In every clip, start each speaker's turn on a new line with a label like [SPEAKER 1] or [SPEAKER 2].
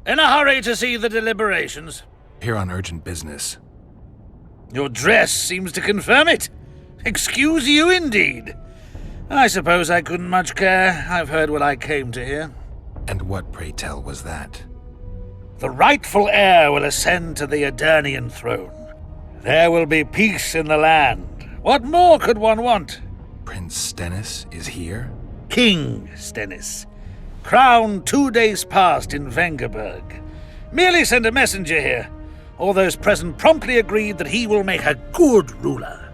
[SPEAKER 1] In a hurry to see the deliberations?
[SPEAKER 2] Here on urgent business.
[SPEAKER 1] Your dress seems to confirm it. Excuse you indeed. I suppose I couldn't much care. I've heard what I came to hear.
[SPEAKER 2] And what, pray tell, was that?
[SPEAKER 1] The rightful heir will ascend to the Edirnian throne. There will be peace in the land. What more could one want?
[SPEAKER 2] Prince Stennis is here?
[SPEAKER 1] King Stennis. Crowned 2 days past in Vengerberg. Merely send a messenger here. All those present promptly agreed that he will make a good ruler.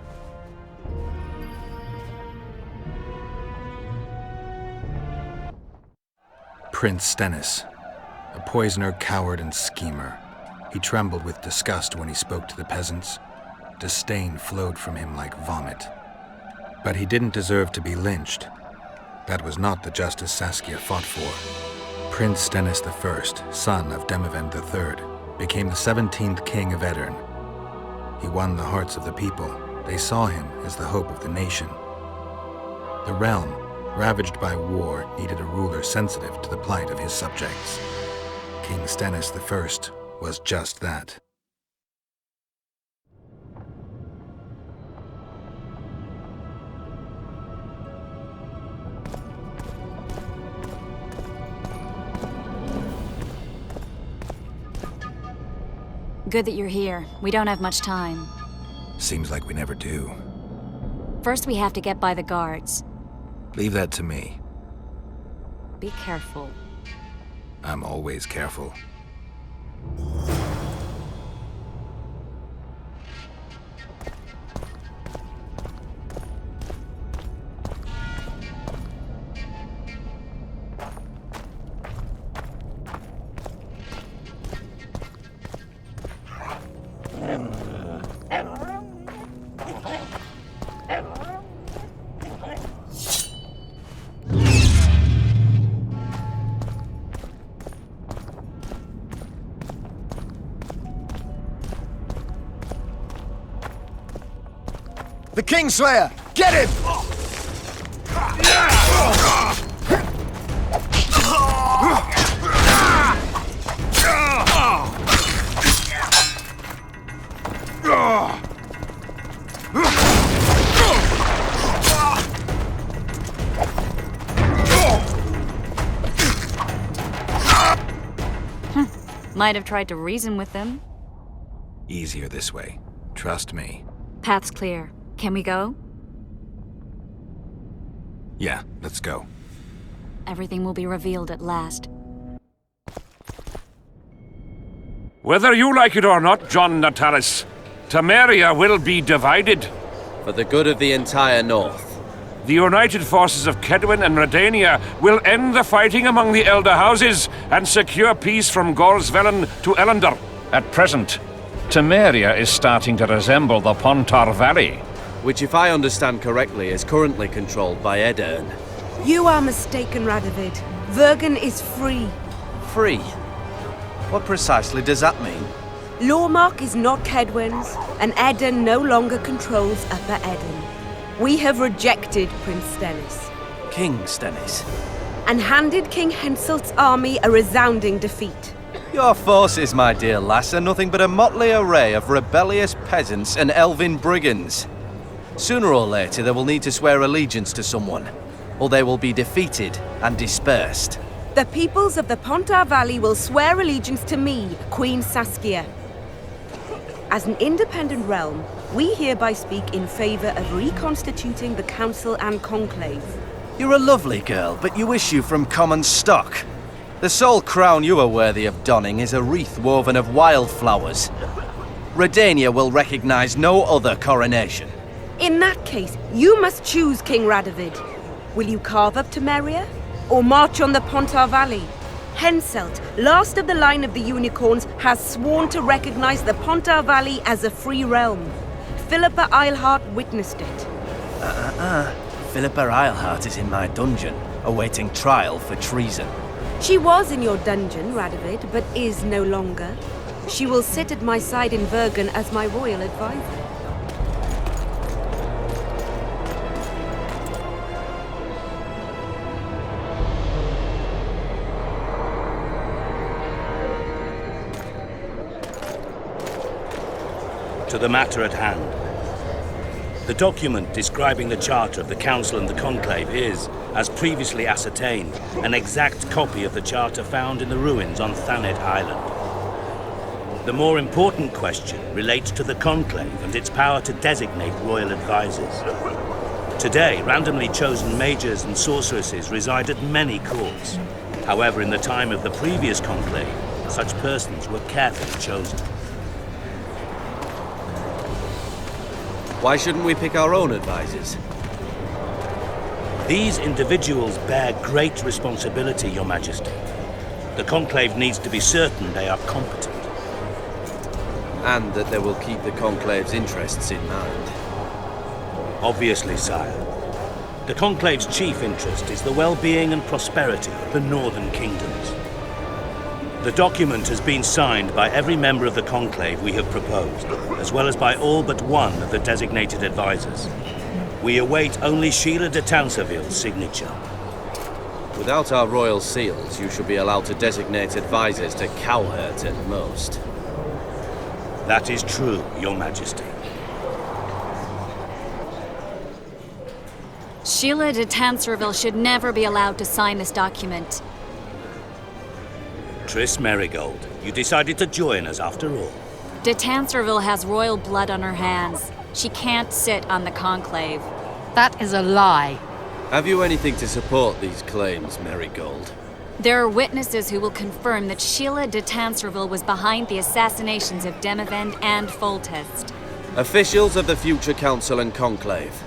[SPEAKER 2] Prince Stennis. A poisoner, coward, and schemer. He trembled with disgust when he spoke to the peasants. Disdain flowed from him like vomit. But he didn't deserve to be lynched. That was not the justice Saskia fought for. Prince Stennis I, son of Demavend III, became the 17th king of Edirn. He won the hearts of the people. They saw him as the hope of the nation. The realm, ravaged by war, needed a ruler sensitive to the plight of his subjects. King Stennis I was just that.
[SPEAKER 3] Good that you're here. We don't have much time.
[SPEAKER 2] Seems like we never do.
[SPEAKER 3] First, we have to get by the guards.
[SPEAKER 2] Leave that to me.
[SPEAKER 3] Be careful.
[SPEAKER 2] I'm always careful.
[SPEAKER 4] The Kingslayer! Get him!
[SPEAKER 3] Might have tried to reason with them.
[SPEAKER 2] Easier this way. Trust me.
[SPEAKER 3] Path's clear. Can we go?
[SPEAKER 2] Yeah, let's go.
[SPEAKER 3] Everything will be revealed at last.
[SPEAKER 5] Whether you like it or not, John Natalis, Temeria will be divided.
[SPEAKER 6] For the good of the entire North.
[SPEAKER 5] The united forces of Kedwin and Redania will end the fighting among the Elder Houses and secure peace from Gorsvelen to Ellender. At present, Temeria is starting to resemble the Pontar Valley.
[SPEAKER 6] Which, if I understand correctly, is currently controlled by Edirn.
[SPEAKER 7] You are mistaken, Radovid. Vergen is free.
[SPEAKER 6] Free? What precisely does that mean?
[SPEAKER 7] Lormark is not Kedwen's, and Edirn no longer controls Upper Edirn. We have rejected Prince Stennis.
[SPEAKER 6] King Stennis?
[SPEAKER 7] And handed King Henselt's army a resounding defeat.
[SPEAKER 6] Your forces, my dear lass, are nothing but a motley array of rebellious peasants and elven brigands. Sooner or later, they will need to swear allegiance to someone, or they will be defeated and dispersed.
[SPEAKER 7] The peoples of the Pontar Valley will swear allegiance to me, Queen Saskia. As an independent realm, we hereby speak in favor of reconstituting the Council and Conclave.
[SPEAKER 6] You're a lovely girl, but you issue from common stock. The sole crown you are worthy of donning is a wreath woven of wildflowers. Redania will recognize no other coronation.
[SPEAKER 7] In that case, you must choose, King Radovid. Will you carve up Temeria, or march on the Pontar Valley? Henselt, last of the line of the Unicorns, has sworn to recognize the Pontar Valley as a free realm. Philippa Eilhart witnessed it.
[SPEAKER 6] Philippa Eilhart is in my dungeon, awaiting trial for treason.
[SPEAKER 7] She was in your dungeon, Radovid, but is no longer. She will sit at my side in Vergen as my royal advisor.
[SPEAKER 8] To the matter at hand. The document describing the charter of the Council and the Conclave is, as previously ascertained, an exact copy of the charter found in the ruins on Thanet Island. The more important question relates to the Conclave and its power to designate royal advisors. Today, randomly chosen mages and sorceresses reside at many courts. However, in the time of the previous Conclave, such persons were carefully chosen.
[SPEAKER 6] Why shouldn't we pick our own advisors?
[SPEAKER 8] These individuals bear great responsibility, Your Majesty. The Conclave needs to be certain they are competent.
[SPEAKER 6] And that they will keep the Conclave's interests in mind.
[SPEAKER 8] Obviously, sire. The Conclave's chief interest is the well-being and prosperity of the Northern Kingdoms. The document has been signed by every member of the Conclave we have proposed, as well as by all but one of the designated advisors. We await only Sheila de Tanserville's signature.
[SPEAKER 6] Without our royal seals, you should be allowed to designate advisors to cowherds at most.
[SPEAKER 8] That is true, Your Majesty.
[SPEAKER 3] Sheila de Tanserville should never be allowed to sign this document.
[SPEAKER 8] Triss Merigold, you decided to join us after all.
[SPEAKER 3] De Tanserville has royal blood on her hands. She can't sit on the Conclave.
[SPEAKER 9] That is a lie.
[SPEAKER 6] Have you anything to support these claims, Merigold?
[SPEAKER 3] There are witnesses who will confirm that Sheila de Tanserville was behind the assassinations of Demavend and Foltest.
[SPEAKER 6] Officials of the future Council and Conclave.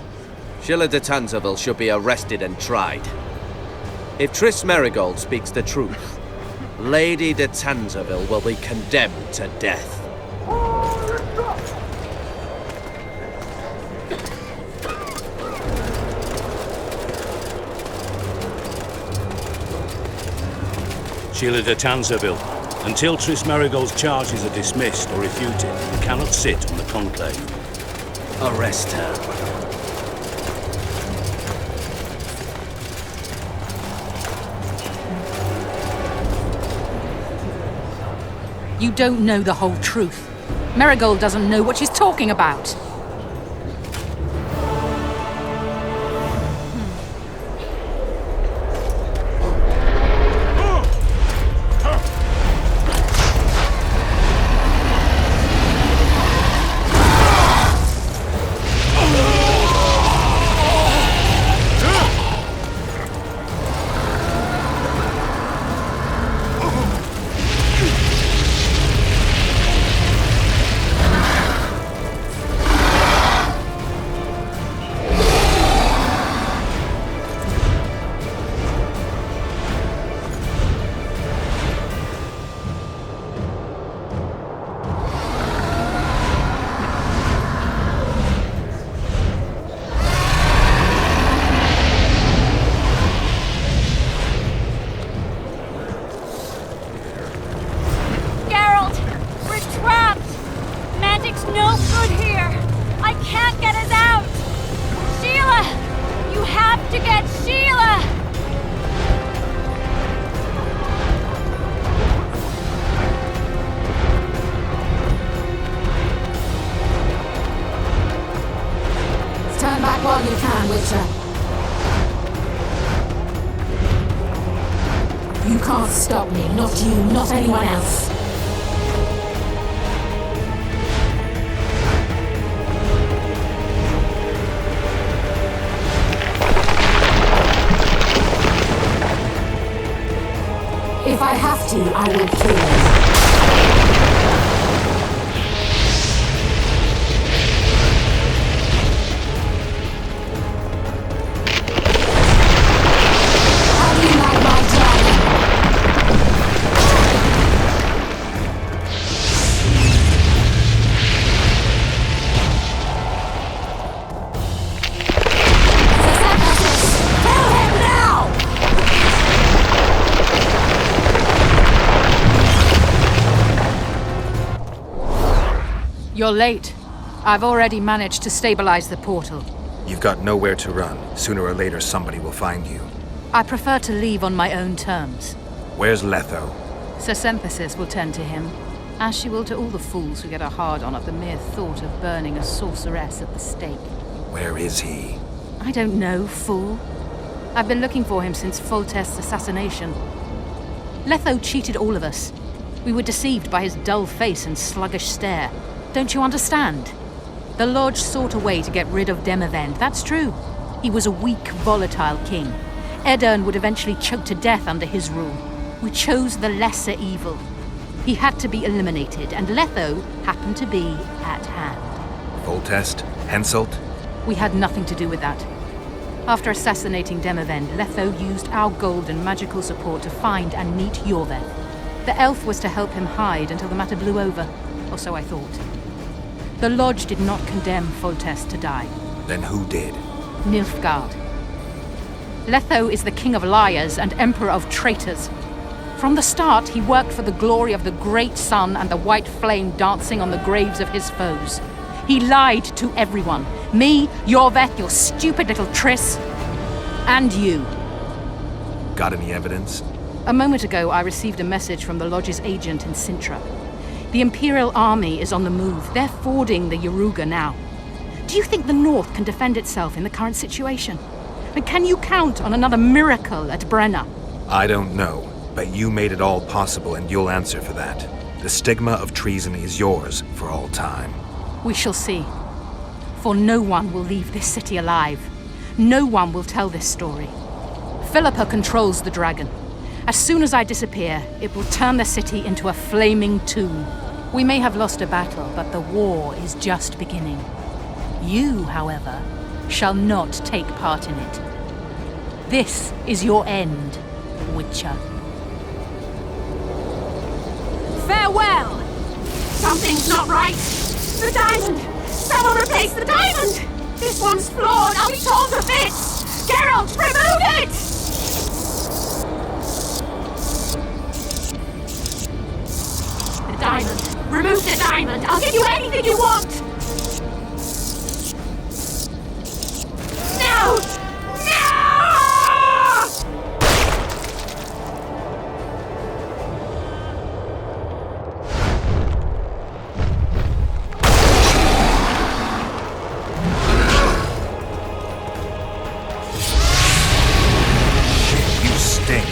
[SPEAKER 6] Sheila de Tanserville should be arrested and tried. If Triss Merigold speaks the truth, Lady de Tanserville will be condemned to death.
[SPEAKER 8] Sheila de Tanserville, until Triss Merigold's charges are dismissed or refuted, you cannot sit on the Conclave.
[SPEAKER 6] Arrest her.
[SPEAKER 9] You don't know the whole truth. Merigold doesn't know what she's talking about.
[SPEAKER 10] You can't stop me, not you, not anyone else. If I have to, I will kill you.
[SPEAKER 9] You're late. I've already managed to stabilize the portal.
[SPEAKER 2] You've got nowhere to run. Sooner or later, somebody will find you.
[SPEAKER 9] I prefer to leave on my own terms.
[SPEAKER 2] Where's Letho?
[SPEAKER 9] Sir Synthesis will tend to him. As she will to all the fools who get a hard-on at the mere thought of burning a sorceress at the stake.
[SPEAKER 2] Where is he?
[SPEAKER 9] I don't know, fool. I've been looking for him since Foltest's assassination. Letho cheated all of us. We were deceived by his dull face and sluggish stare. Don't you understand? The Lodge sought a way to get rid of Demavend, that's true. He was a weak, volatile king. Edirn would eventually choke to death under his rule. We chose the lesser evil. He had to be eliminated, and Letho happened to be at hand.
[SPEAKER 2] Foltest? Henselt?
[SPEAKER 9] We had nothing to do with that. After assassinating Demavend, Letho used our gold and magical support to find and meet Yorveth. The elf was to help him hide until the matter blew over, or so I thought. The Lodge did not condemn Foltest to die.
[SPEAKER 2] Then who did?
[SPEAKER 9] Nilfgaard. Letho is the king of liars and emperor of traitors. From the start, he worked for the glory of the great sun and the white flame dancing on the graves of his foes. He lied to everyone. Me, Yorveth, your stupid little Triss, and you.
[SPEAKER 2] Got any evidence?
[SPEAKER 9] A moment ago, I received a message from the Lodge's agent in Sintra. The Imperial Army is on the move. They're fording the Yaruga now. Do you think the North can defend itself in the current situation? And can you count on another miracle at Brenna?
[SPEAKER 2] I don't know, but you made it all possible and you'll answer for that. The stigma of treason is yours for all time.
[SPEAKER 9] We shall see. For no one will leave this city alive. No one will tell this story. Philippa controls the dragon. As soon as I disappear, it will turn the city into a flaming tomb. We may have lost a battle, but the war is just beginning. You, however, shall not take part in it. This is your end, Witcher.
[SPEAKER 10] Farewell! Something's not right! The diamond! Someone replace the diamond! This one's flawed! I'll be torn to bits! Geralt, remove it! The diamond! Remove the diamond! I'll give you anything you want! No! No!
[SPEAKER 2] You stink.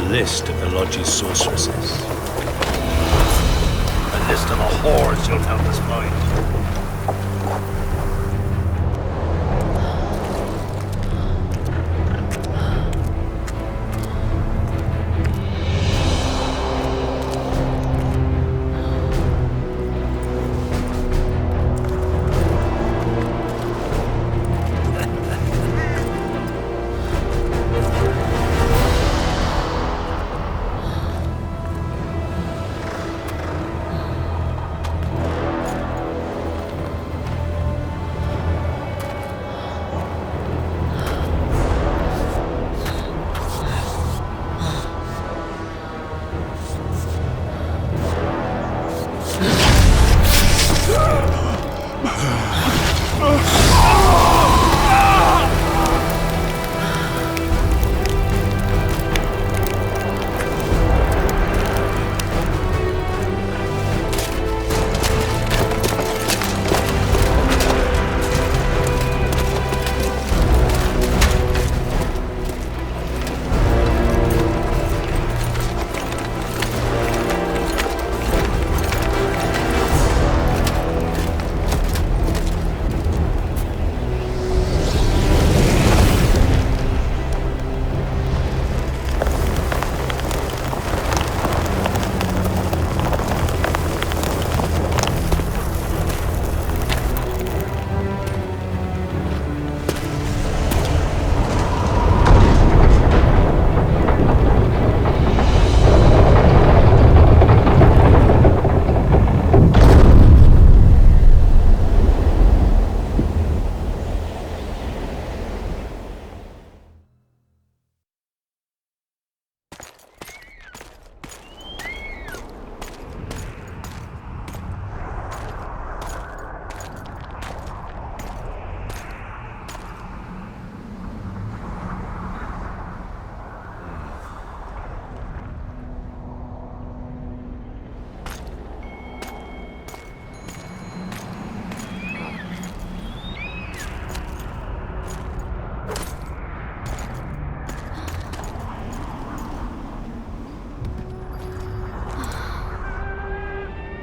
[SPEAKER 8] list of the Lodge's sorceresses.
[SPEAKER 1] A list of the whores you'll help us find.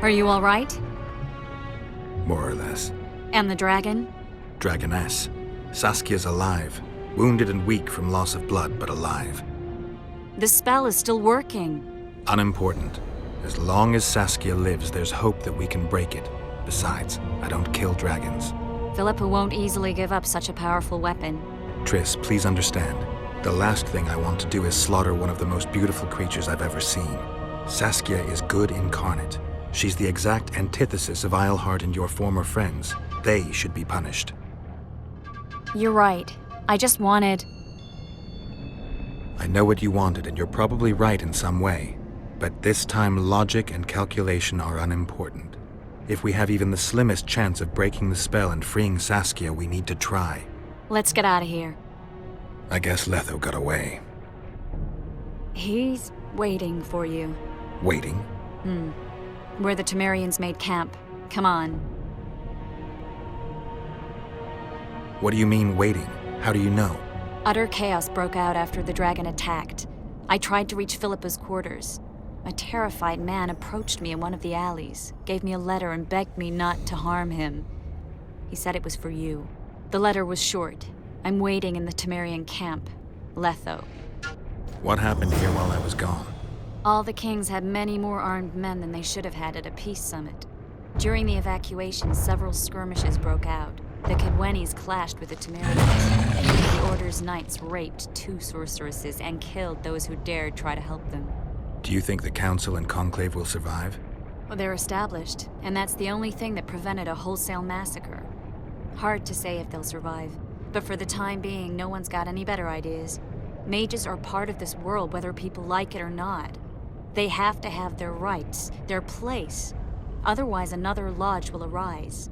[SPEAKER 3] Are you all right?
[SPEAKER 2] More or less.
[SPEAKER 3] And the dragon?
[SPEAKER 2] Dragoness. Saskia's alive. Wounded and weak from loss of blood, but alive.
[SPEAKER 3] The spell is still working.
[SPEAKER 2] Unimportant. As long as Saskia lives, there's hope that we can break it. Besides, I don't kill dragons.
[SPEAKER 3] Philippa won't easily give up such a powerful weapon.
[SPEAKER 2] Triss, please understand. The last thing I want to do is slaughter one of the most beautiful creatures I've ever seen. Saskia is good incarnate. She's the exact antithesis of Eilhart and your former friends. They should be punished.
[SPEAKER 3] You're right. I just wanted...
[SPEAKER 2] I know what you wanted, and you're probably right in some way. But this time, logic and calculation are unimportant. If we have even the slimmest chance of breaking the spell and freeing Saskia, we need to try.
[SPEAKER 3] Let's get out of here.
[SPEAKER 2] I guess Letho got away.
[SPEAKER 3] He's waiting for you.
[SPEAKER 2] Waiting?
[SPEAKER 3] Where the Temerians made camp. Come on.
[SPEAKER 2] What do you mean, waiting? How do you know?
[SPEAKER 3] Utter chaos broke out after the dragon attacked. I tried to reach Philippa's quarters. A terrified man approached me in one of the alleys, gave me a letter and begged me not to harm him. He said it was for you. The letter was short. I'm waiting in the Temerian camp. Letho.
[SPEAKER 2] What happened here while I was gone?
[SPEAKER 3] All the kings had many more armed men than they should have had at a peace summit. During the evacuation, several skirmishes broke out. The Cadwenis clashed with the Temerians. The Order's knights raped 2 sorceresses and killed those who dared try to help them.
[SPEAKER 2] Do you think the Council and Conclave will survive?
[SPEAKER 3] Well, they're established, and that's the only thing that prevented a wholesale massacre. Hard to say if they'll survive, but for the time being, no one's got any better ideas. Mages are part of this world, whether people like it or not. They have to have their rights, their place. Otherwise, another lodge will arise.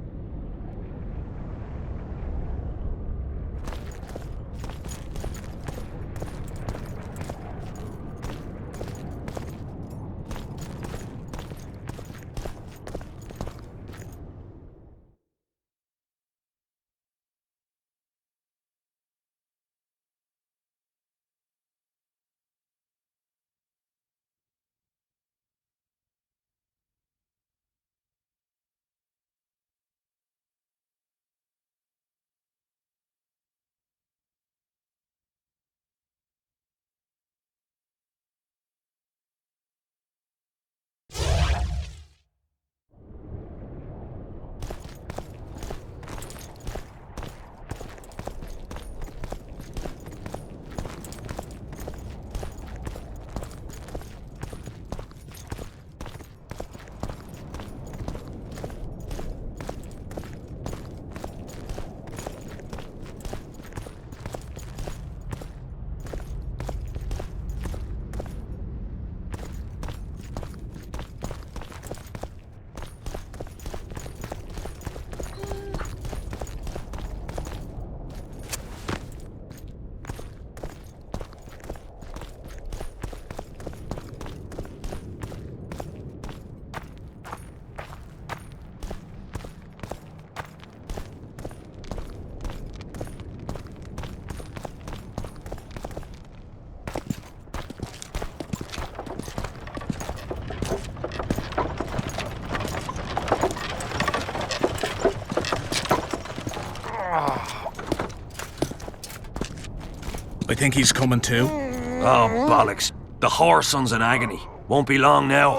[SPEAKER 11] I think he's coming too.
[SPEAKER 12] Oh, bollocks. The whoreson's in agony. Won't be long now.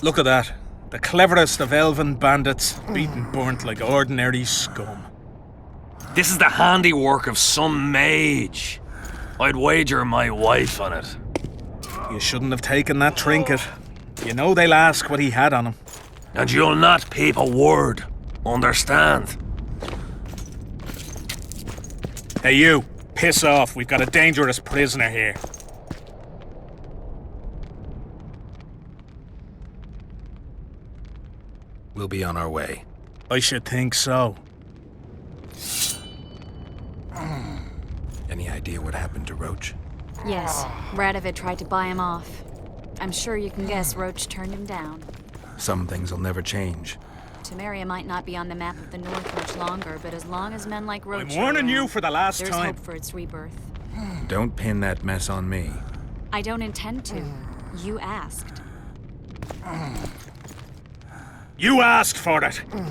[SPEAKER 11] Look at that. The cleverest of elven bandits, beaten burnt like ordinary scum.
[SPEAKER 12] This is the handiwork of some mage. I'd wager my wife on it.
[SPEAKER 11] You shouldn't have taken that trinket. You know they'll ask what he had on him.
[SPEAKER 12] And you'll not peep a word. Understand?
[SPEAKER 11] Hey you, piss off. We've got a dangerous prisoner here.
[SPEAKER 2] We'll be on our way.
[SPEAKER 11] I should think so.
[SPEAKER 2] Any idea what happened to Roach?
[SPEAKER 3] Yes, Radovid tried to buy him off. I'm sure you can guess Roach turned him down.
[SPEAKER 2] Some things will never change.
[SPEAKER 3] Temeria might not be on the map of the North much longer, but as long as men like Roach
[SPEAKER 11] I'm warning
[SPEAKER 3] are
[SPEAKER 11] you
[SPEAKER 3] around,
[SPEAKER 11] for the last
[SPEAKER 3] there's
[SPEAKER 11] time.
[SPEAKER 3] hope for its rebirth.
[SPEAKER 2] Don't pin that mess on me.
[SPEAKER 3] I don't intend to. You asked.
[SPEAKER 11] You asked for it. You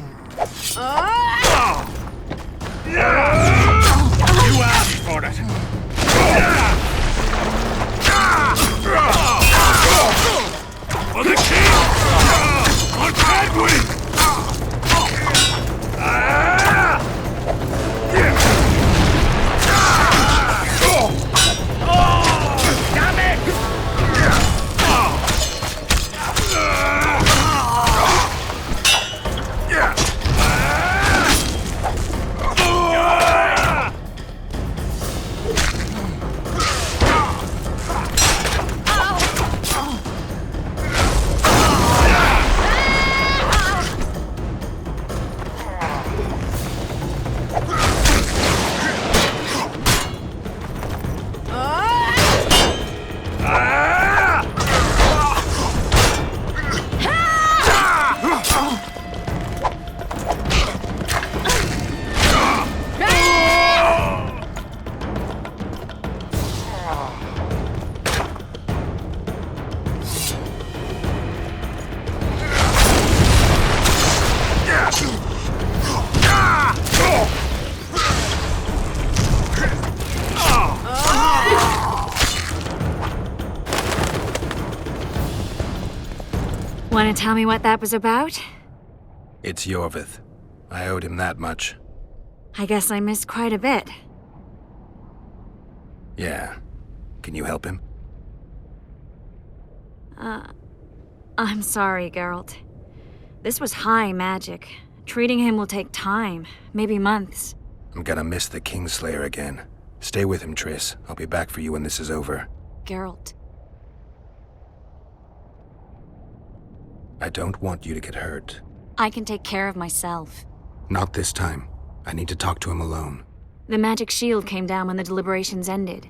[SPEAKER 11] asked for it.
[SPEAKER 12] For the king! On Cadwin!
[SPEAKER 1] Damn it!
[SPEAKER 3] Want to tell me what that was about?
[SPEAKER 2] It's Yorvith. I owed him that much.
[SPEAKER 3] I guess I missed quite a bit.
[SPEAKER 2] Yeah. Can you help him?
[SPEAKER 3] I'm sorry, Geralt. This was high magic. Treating him will take time, maybe months.
[SPEAKER 2] I'm gonna miss the Kingslayer again. Stay with him, Triss. I'll be back for you when this is over.
[SPEAKER 3] Geralt.
[SPEAKER 2] I don't want you to get hurt.
[SPEAKER 3] I can take care of myself.
[SPEAKER 2] Not this time. I need to talk to him alone.
[SPEAKER 3] The magic shield came down when the deliberations ended.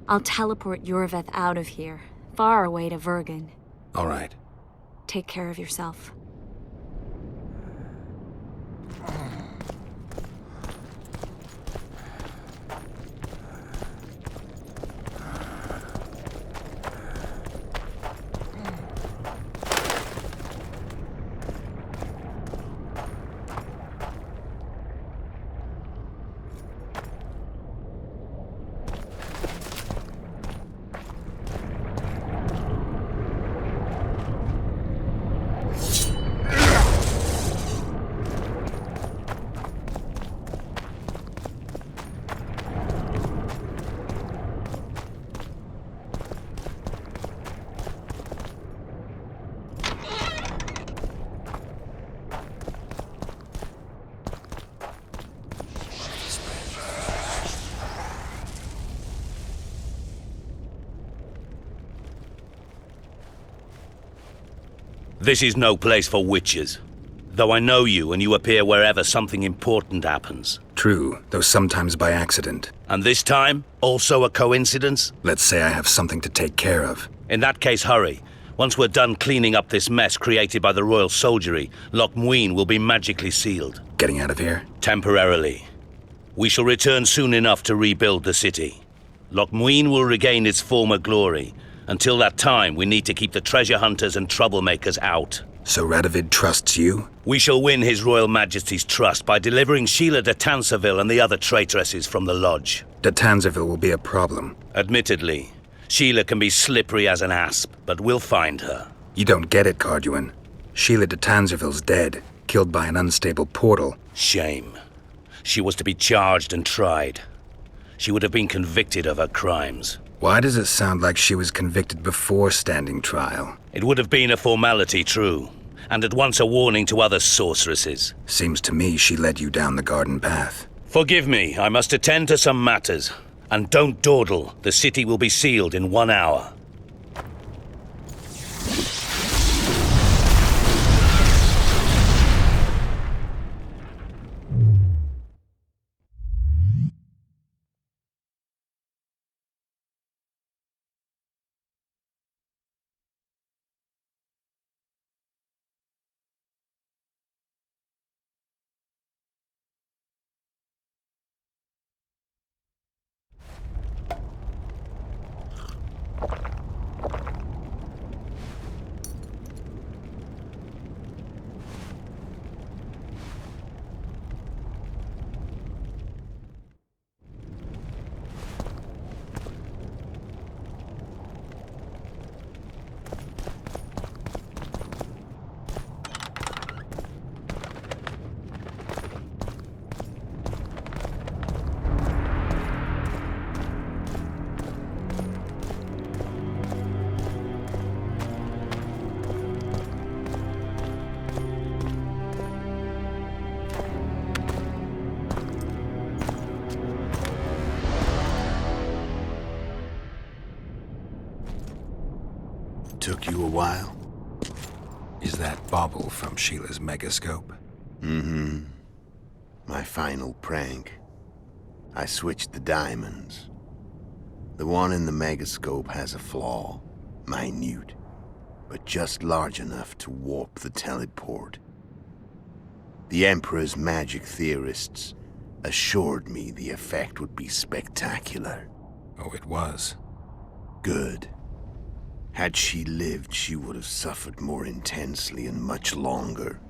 [SPEAKER 3] I'll teleport Yorvith out of here, far away to Vergen.
[SPEAKER 2] All right.
[SPEAKER 3] Take care of yourself.
[SPEAKER 8] This is no place for witches. Though I know you and you appear wherever something important happens.
[SPEAKER 2] True, though sometimes by accident.
[SPEAKER 8] And this time, also a coincidence?
[SPEAKER 2] Let's say I have something to take care of.
[SPEAKER 8] In that case, hurry. Once we're done cleaning up this mess created by the royal soldiery, Loch Muin will be magically sealed.
[SPEAKER 2] Getting out of here?
[SPEAKER 8] Temporarily. We shall return soon enough to rebuild the city. Loch Muin will regain its former glory, Until that time, we need to keep the treasure hunters and troublemakers out.
[SPEAKER 2] So Radovid trusts you?
[SPEAKER 8] We shall win His Royal Majesty's trust by delivering Sheila de Tanserville and the other traitresses from the lodge.
[SPEAKER 2] De Tanserville will be a problem.
[SPEAKER 8] Admittedly, Sheila can be slippery as an asp, but we'll find her.
[SPEAKER 2] You don't get it, Carduin. Sheila de Tanserville's dead, killed by an unstable portal.
[SPEAKER 8] Shame. She was to be charged and tried. She would have been convicted of her crimes.
[SPEAKER 2] Why does it sound like she was convicted before standing trial?
[SPEAKER 8] It would have been a formality, true, and at once a warning to other sorceresses.
[SPEAKER 2] Seems to me she led you down the garden path.
[SPEAKER 8] Forgive me, I must attend to some matters. And don't dawdle, the city will be sealed in 1 hour.
[SPEAKER 4] Took you a while?
[SPEAKER 2] Is that bauble from Sheila's megascope?
[SPEAKER 4] Mm-hmm. My final prank. I switched the diamonds. The one in the megascope has a flaw. Minute. But just large enough to warp the teleport. The Emperor's magic theorists assured me the effect would be spectacular.
[SPEAKER 2] Oh, it was.
[SPEAKER 4] Good. Had she lived, she would have suffered more intensely and much longer.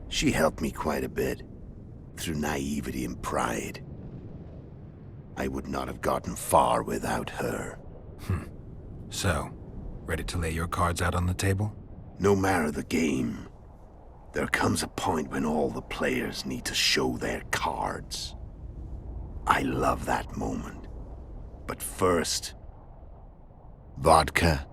[SPEAKER 4] She helped me quite a bit, through naivety and pride. I would not have gotten far without her.
[SPEAKER 2] So, ready to lay your cards out on the table?
[SPEAKER 4] No matter the game, there comes a point when all the players need to show their cards. I love that moment. But first... vodka?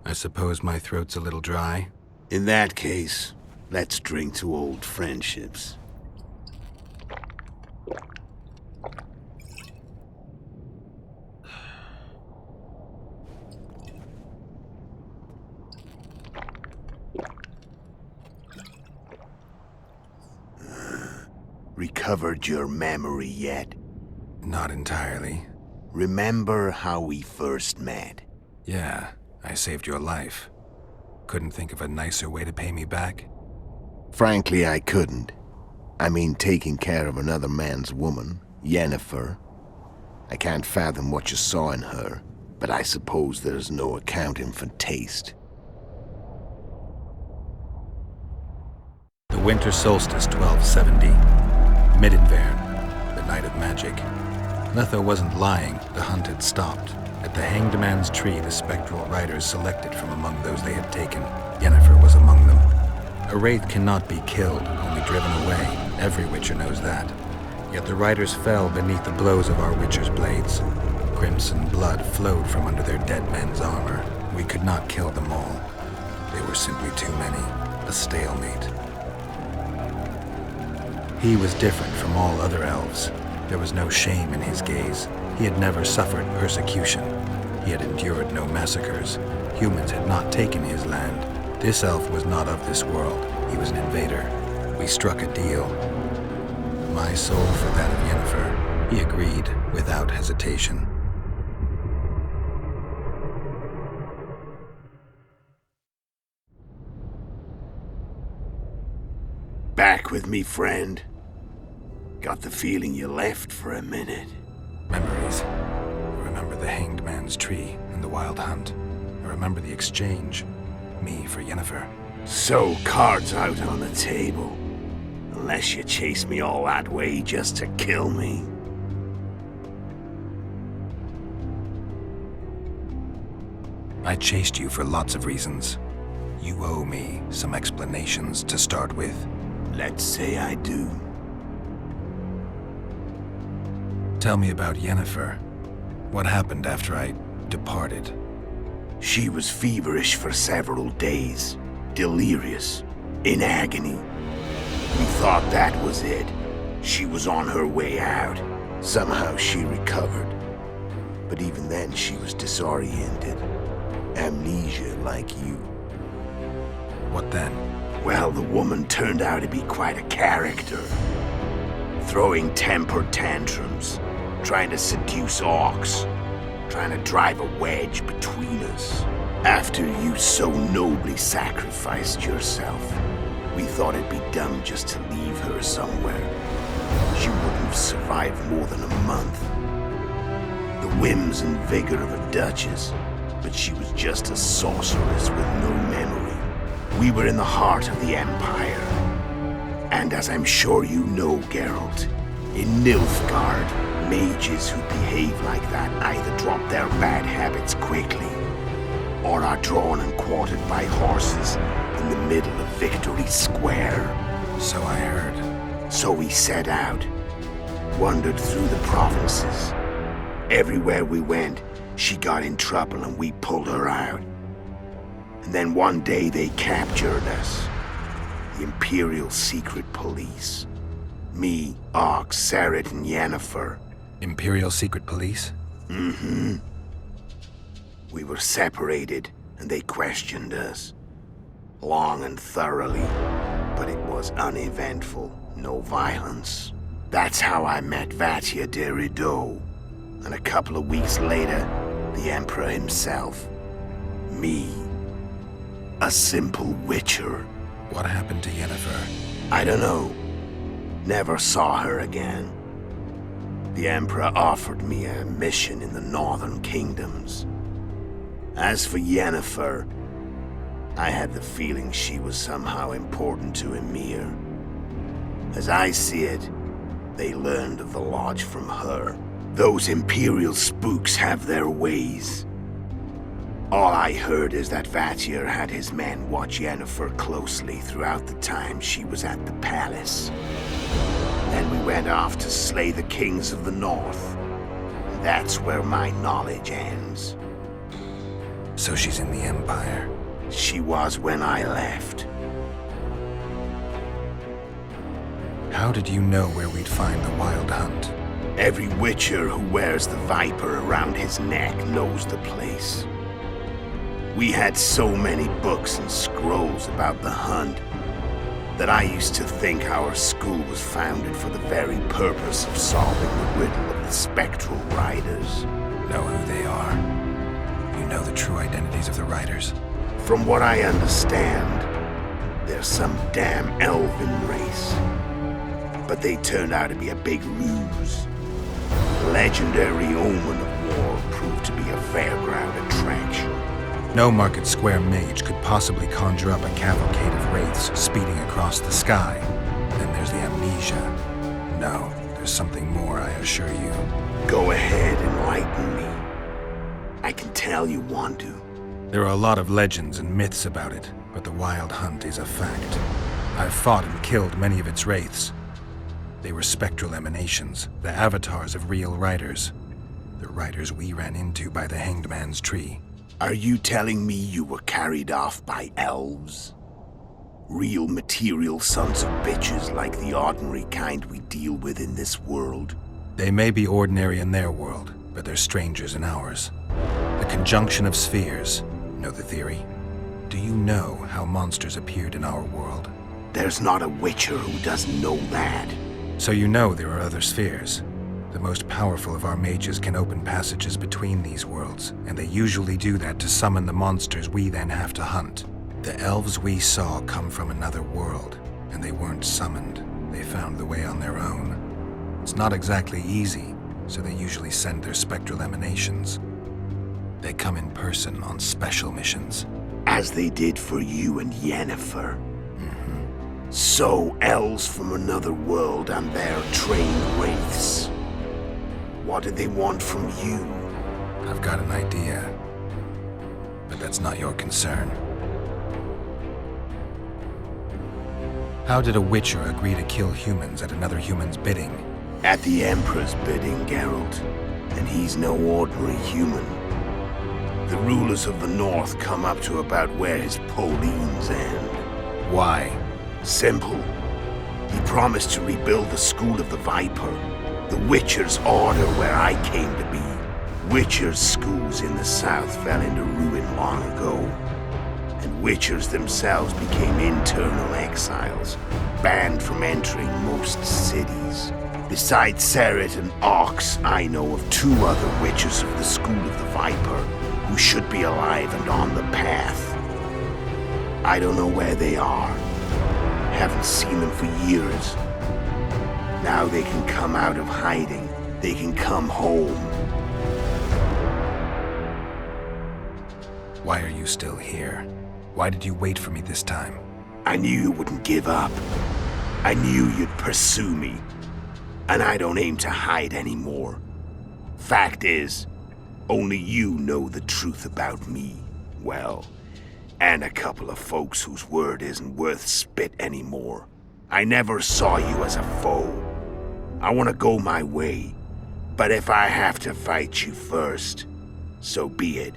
[SPEAKER 2] I suppose my throat's a little dry.
[SPEAKER 4] In that case, let's drink to old friendships. Recovered your memory yet?
[SPEAKER 2] Not entirely.
[SPEAKER 4] Remember how we first met?
[SPEAKER 2] Yeah, I saved your life. Couldn't think of a nicer way to pay me back?
[SPEAKER 4] Frankly, I couldn't. I mean, taking care of another man's woman, Yennefer. I can't fathom what you saw in her, but I suppose there's no accounting for taste.
[SPEAKER 2] The winter solstice 1270. Midinvern, the night of magic. Letho wasn't lying, the hunt had stopped. At the Hanged Man's Tree, the spectral riders selected from among those they had taken. Yennefer was among them. A wraith cannot be killed, only driven away. Every witcher knows that. Yet the riders fell beneath the blows of our witcher's blades. Crimson blood flowed from under their dead men's armor. We could not kill them all. They were simply too many. A stalemate. He was different from all other elves. There was no shame in his gaze. He had never suffered persecution. He had endured no massacres. Humans had not taken his land. This elf was not of this world. He was an invader. We struck a deal. My soul for that of Yennefer. He agreed without hesitation.
[SPEAKER 4] Back with me, friend. Got the feeling you left for a minute.
[SPEAKER 2] Memories. I remember the Hanged Man's Tree and the Wild Hunt. I remember the exchange. Me for Yennefer.
[SPEAKER 4] So, cards out on the table. Unless you chase me all that way just to kill me.
[SPEAKER 2] I chased you for lots of reasons. You owe me some explanations to start with.
[SPEAKER 4] Let's say I do.
[SPEAKER 2] Tell me about Yennefer. What happened after I departed?
[SPEAKER 4] She was feverish for several days. Delirious. In agony. We thought that was it. She was on her way out. Somehow she recovered. But even then she was disoriented. Amnesia like you.
[SPEAKER 2] What then?
[SPEAKER 4] Well, the woman turned out to be quite a character. Throwing temper tantrums. Trying to seduce orcs. Trying to drive a wedge between us. After you so nobly sacrificed yourself, we thought it'd be dumb just to leave her somewhere. She wouldn't have survived more than a month. The whims and vigor of a duchess, but she was just a sorceress with no memory. We were in the heart of the Empire. And as I'm sure you know, Geralt, in Nilfgaard, mages who behave like that either drop their bad habits quickly, or are drawn and quartered by horses in the middle of Victory Square.
[SPEAKER 2] So I heard.
[SPEAKER 4] So we set out, wandered through the provinces. Everywhere we went, she got in trouble and we pulled her out. And then one day they captured us. The Imperial Secret Police. Me, Ox, Serret, and Yennefer.
[SPEAKER 2] Imperial Secret Police?
[SPEAKER 4] Mm-hmm. We were separated, and they questioned us. Long and thoroughly, but it was uneventful, no violence. That's how I met Vatia de Rideau. And a couple of weeks later, the Emperor himself. Me. A simple witcher.
[SPEAKER 2] What happened to Yennefer?
[SPEAKER 4] I don't know. Never saw her again. The Emperor offered me a mission in the northern kingdoms. As for Yennefer, I had the feeling she was somehow important to Emir. As I see it, they learned of the Lodge from her. Those Imperial spooks have their ways. All I heard is that Vatir had his men watch Yennefer closely throughout the time she was at the palace. Then we went off to slay the kings of the north. That's where my knowledge ends.
[SPEAKER 2] So she's in the Empire?
[SPEAKER 4] She was when I left.
[SPEAKER 2] How did you know where we'd find the Wild Hunt?
[SPEAKER 4] Every witcher who wears the viper around his neck knows the place. We had so many books and scrolls about the hunt that I used to think our school was founded for the very purpose of solving the riddle of the spectral riders.
[SPEAKER 2] Know who they are? You know the true identities of the riders?
[SPEAKER 4] From what I understand, they're some damn elven race. But they turned out to be a big ruse. The legendary omen of war proved to be a fairground attraction.
[SPEAKER 2] No Market Square mage could possibly conjure up a cavalcade of wraiths speeding across the sky. Then there's the amnesia. No, there's something more, I assure you.
[SPEAKER 4] Go ahead, enlighten me. I can tell you want to.
[SPEAKER 2] There are a lot of legends and myths about it, but the Wild Hunt is a fact. I've fought and killed many of its wraiths. They were spectral emanations, the avatars of real riders. The riders we ran into by the Hanged Man's Tree.
[SPEAKER 4] Are you telling me you were carried off by elves? Real material sons of bitches like the ordinary kind we deal with in this world?
[SPEAKER 2] They may be ordinary in their world, but they're strangers in ours. The conjunction of spheres. Know the theory? Do you know how monsters appeared in our world?
[SPEAKER 4] There's not a witcher who doesn't know that.
[SPEAKER 2] So you know there are other spheres. The most powerful of our mages can open passages between these worlds, and they usually do that to summon the monsters we then have to hunt. The elves we saw come from another world, and they weren't summoned. They found the way on their own. It's not exactly easy, so they usually send their spectral emanations. They come in person on special missions.
[SPEAKER 4] As they did for you and Yennefer. So, elves from another world and their trained wraiths. What do they want from you?
[SPEAKER 2] I've got an idea, but that's not your concern. How did a Witcher agree to kill humans at another human's bidding?
[SPEAKER 4] At the Emperor's bidding, Geralt. And he's no ordinary human. The rulers of the North come up to about where his Pauline's end.
[SPEAKER 2] Why?
[SPEAKER 4] Simple. He promised to rebuild the School of the Viper, the Witcher's order where I came to be. Witcher's schools in the south fell into ruin long ago, and Witchers themselves became internal exiles, banned from entering most cities. Besides Serret and Ox, I know of 2 other Witchers of the School of the Viper who should be alive and on the path. I don't know where they are. Haven't seen them for years. Now they can come out of hiding. They can come home.
[SPEAKER 2] Why are you still here? Why did you wait for me this time?
[SPEAKER 4] I knew you wouldn't give up. I knew you'd pursue me. And I don't aim to hide anymore. Fact is, only you know the truth about me. Well, and a couple of folks whose word isn't worth spit anymore. I never saw you as a foe. I want to go my way, but if I have to fight you first, so be it.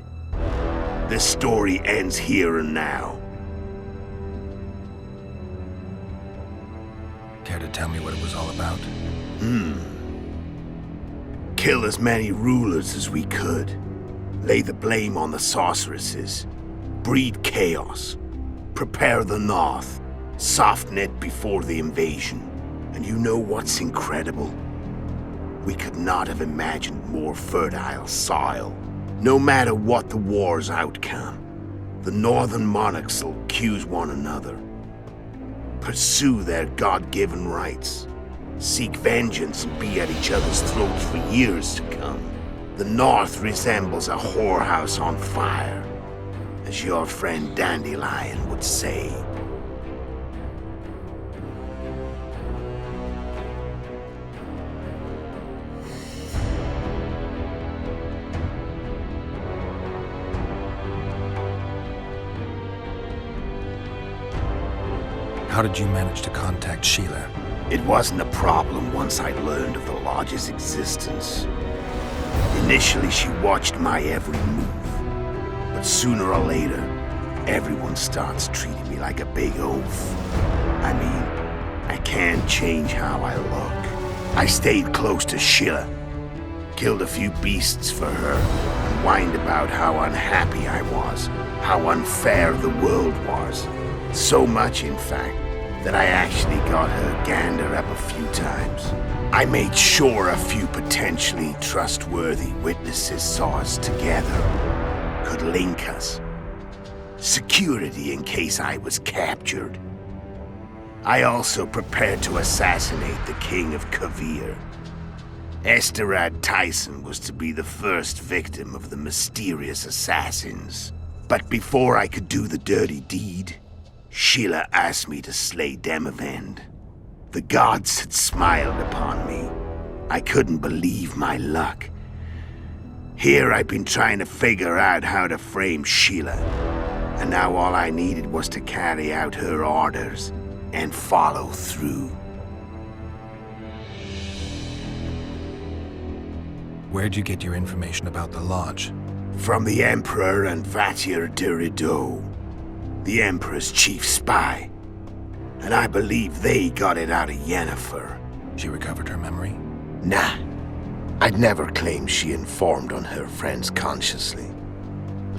[SPEAKER 4] This story ends here and now.
[SPEAKER 2] Care to tell me what it was all about?
[SPEAKER 4] Kill as many rulers as we could. Lay the blame on the sorceresses. Breed chaos. Prepare the North. Soften it before the invasion. And you know what's incredible? We could not have imagined more fertile soil. No matter what the war's outcome, the northern monarchs will accuse one another. Pursue their God-given rights. Seek vengeance and be at each other's throats for years to come. The North resembles a whorehouse on fire, as your friend Dandelion would say.
[SPEAKER 2] How did you manage to contact Sheila?
[SPEAKER 4] It wasn't a problem once I learned of the Lodge's existence. Initially, she watched my every move. But sooner or later, everyone starts treating me like a big oaf. I mean, I can't change how I look. I stayed close to Sheila. Killed a few beasts for her, and whined about how unhappy I was, how unfair the world was. So much, in fact, that I actually got her gander up a few times. I made sure a few potentially trustworthy witnesses saw us together, could link us. Security in case I was captured. I also prepared to assassinate the King of Kavir. Esterad Tyson was to be the first victim of the mysterious assassins. But before I could do the dirty deed, Sheila asked me to slay Demavend. The gods had smiled upon me. I couldn't believe my luck. Here I've been trying to figure out how to frame Sheila, and now all I needed was to carry out her orders and follow through.
[SPEAKER 2] Where'd you get your information about the Lodge?
[SPEAKER 4] From the Emperor and Vatir de Rideau, the Emperor's chief spy. And I believe they got it out of Yennefer.
[SPEAKER 2] She recovered her memory?
[SPEAKER 4] Nah. I'd never claimed she informed on her friends consciously.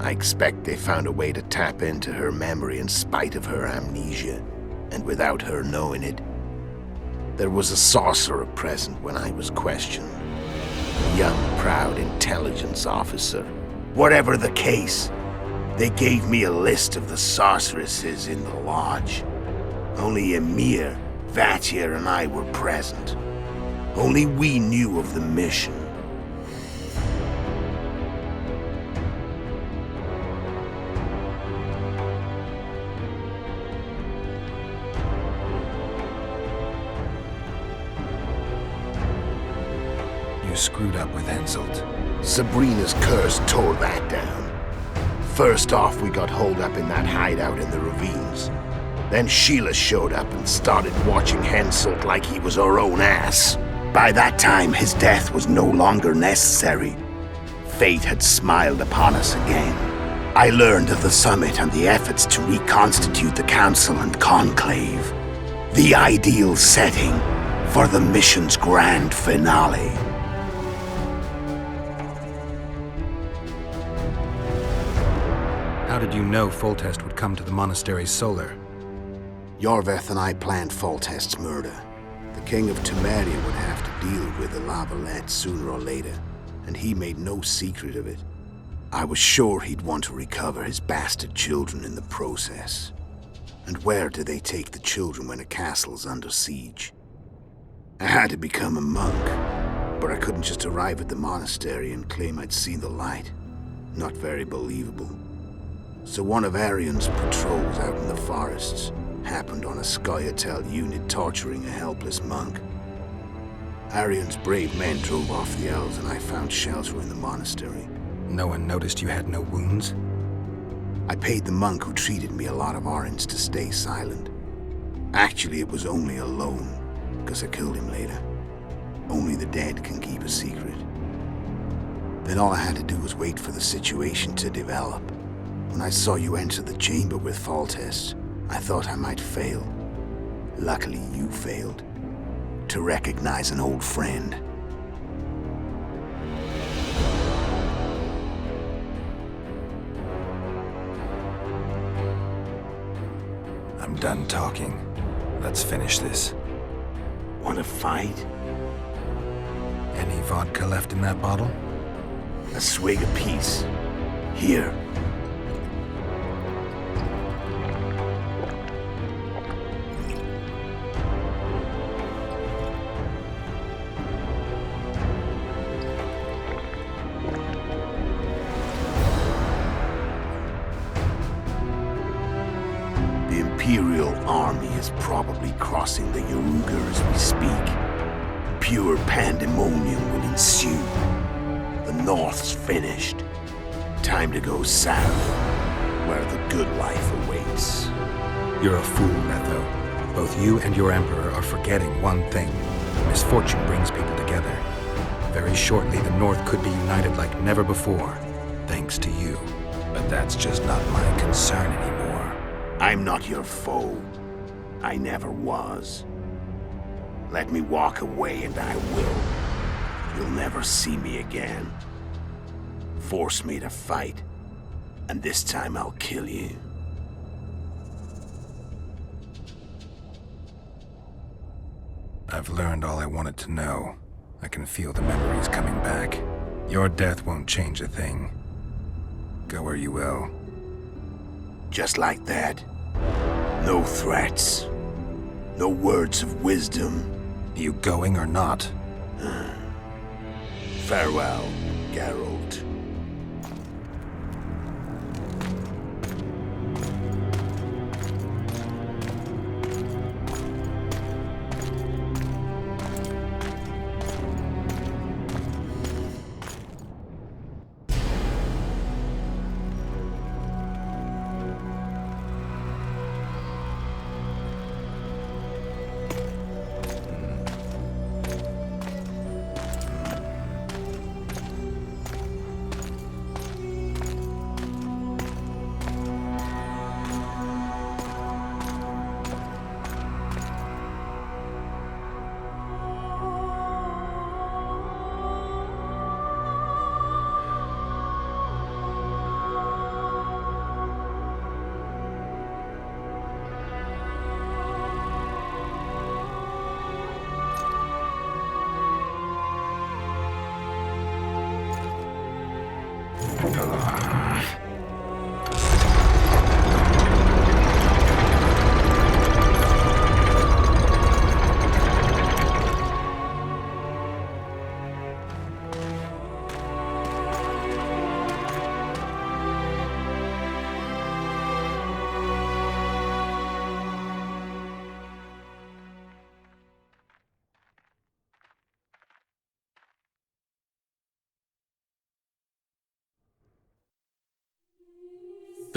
[SPEAKER 4] I expect they found a way to tap into her memory in spite of her amnesia, and without her knowing it. There was a sorcerer present when I was questioned. A young, proud intelligence officer. Whatever the case, they gave me a list of the sorceresses in the Lodge. Only Emir, Vatir, and I were present. Only we knew of the mission.
[SPEAKER 2] You screwed up with Henselt.
[SPEAKER 4] Sabrina's curse tore that down. First off, we got holed up in that hideout in the ravines. Then Sheila showed up and started watching Henselt like he was her own ass. By that time, his death was no longer necessary. Fate had smiled upon us again. I learned of the summit and the efforts to reconstitute the council and conclave. The ideal setting for the mission's grand finale.
[SPEAKER 2] How did you know Foltest would come to the monastery's solar?
[SPEAKER 4] Yorveth and I planned Foltest's murder. The King of Temeria would have to deal with the Lavalette sooner or later, and he made no secret of it. I was sure he'd want to recover his bastard children in the process. And where do they take the children when a castle's under siege? I had to become a monk, but I couldn't just arrive at the monastery and claim I'd seen the light. Not very believable. So one of Arian's patrols out in the forests happened on a Scoia'tael unit torturing a helpless monk. Arian's brave men drove off the elves and I found shelter in the monastery.
[SPEAKER 2] No one noticed you had no wounds?
[SPEAKER 4] I paid the monk who treated me a lot of orange to stay silent. Actually, it was only a loan, because I killed him later. Only the dead can keep a secret. Then all I had to do was wait for the situation to develop. When I saw you enter the chamber with Foltest, I thought I might fail. Luckily, you failed. To recognize an old friend.
[SPEAKER 2] I'm done talking. Let's finish this.
[SPEAKER 4] Want to fight?
[SPEAKER 2] Any vodka left in that bottle?
[SPEAKER 4] A swig apiece. Here. The Imperial army is probably crossing the Yaruga as we speak. Pure pandemonium will ensue. The North's finished. Time to go south, where the good life awaits.
[SPEAKER 2] You're a fool, Letho. Both you and your Emperor are forgetting one thing. Misfortune brings people together. Very shortly, the North could be united like never before, thanks to you. But that's just not my concern anymore.
[SPEAKER 4] I'm not your foe. I never was. Let me walk away and I will. You'll never see me again. Force me to fight, and this time I'll kill you.
[SPEAKER 2] I've learned all I wanted to know. I can feel the memories coming back. Your death won't change a thing. Go where you will.
[SPEAKER 4] Just like that. No threats. No words of wisdom.
[SPEAKER 2] You going or not?
[SPEAKER 4] Farewell, Geralt.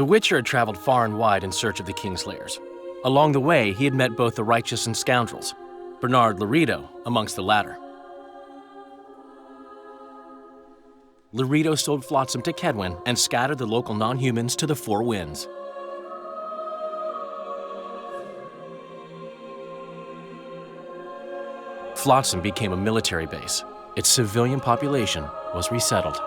[SPEAKER 13] The Witcher had traveled far and wide in search of the Kingslayers. Along the way, he had met both the righteous and scoundrels, Bernard Laredo amongst the latter. Laredo sold Flotsam to Kedwin and scattered the local non-humans to the four winds. Flotsam became a military base. Its civilian population was resettled.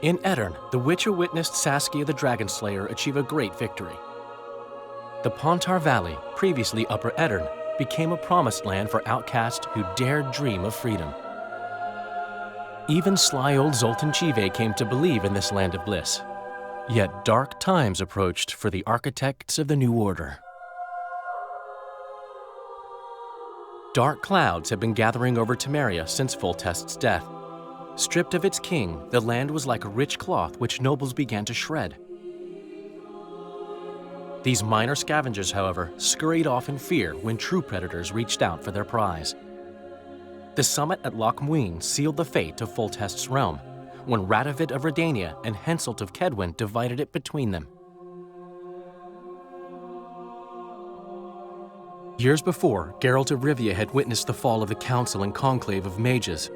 [SPEAKER 13] In Edirn, the Witcher witnessed Saskia the Dragonslayer achieve a great victory. The Pontar Valley, previously Upper Edirn, became a promised land for outcasts who dared dream of freedom. Even sly old Zoltan Chive came to believe in this land of bliss. Yet dark times approached for the architects of the New Order. Dark clouds had been gathering over Temeria since Foltest's death. Stripped of its king, the land was like a rich cloth which nobles began to shred. These minor scavengers, however, scurried off in fear when true predators reached out for their prize. The summit at Loch Muin sealed the fate of Foltest's realm, when Radovid of Redania and Henselt of Kedwin divided it between them. Years before, Geralt of Rivia had witnessed the fall of the Council and Conclave of Mages.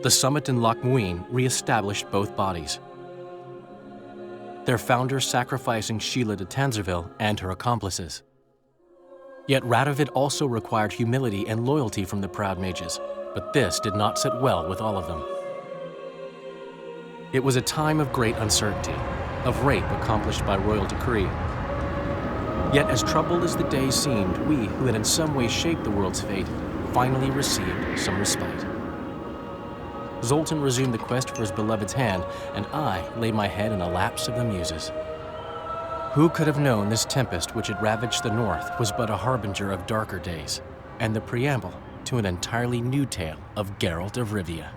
[SPEAKER 13] The summit in Loch Muin re-established both bodies, their founders sacrificing Sheila de Tanzerville and her accomplices. Yet Radovid also required humility and loyalty from the proud mages, but this did not sit well with all of them. It was a time of great uncertainty, of rape accomplished by royal decree. Yet as troubled as the days seemed, we, who had in some way shaped the world's fate, finally received some respite. Zoltan resumed the quest for his beloved's hand, and I laid my head in a lapse of the muses. Who could have known this tempest which had ravaged the north was but a harbinger of darker days, and the preamble to an entirely new tale of Geralt of Rivia?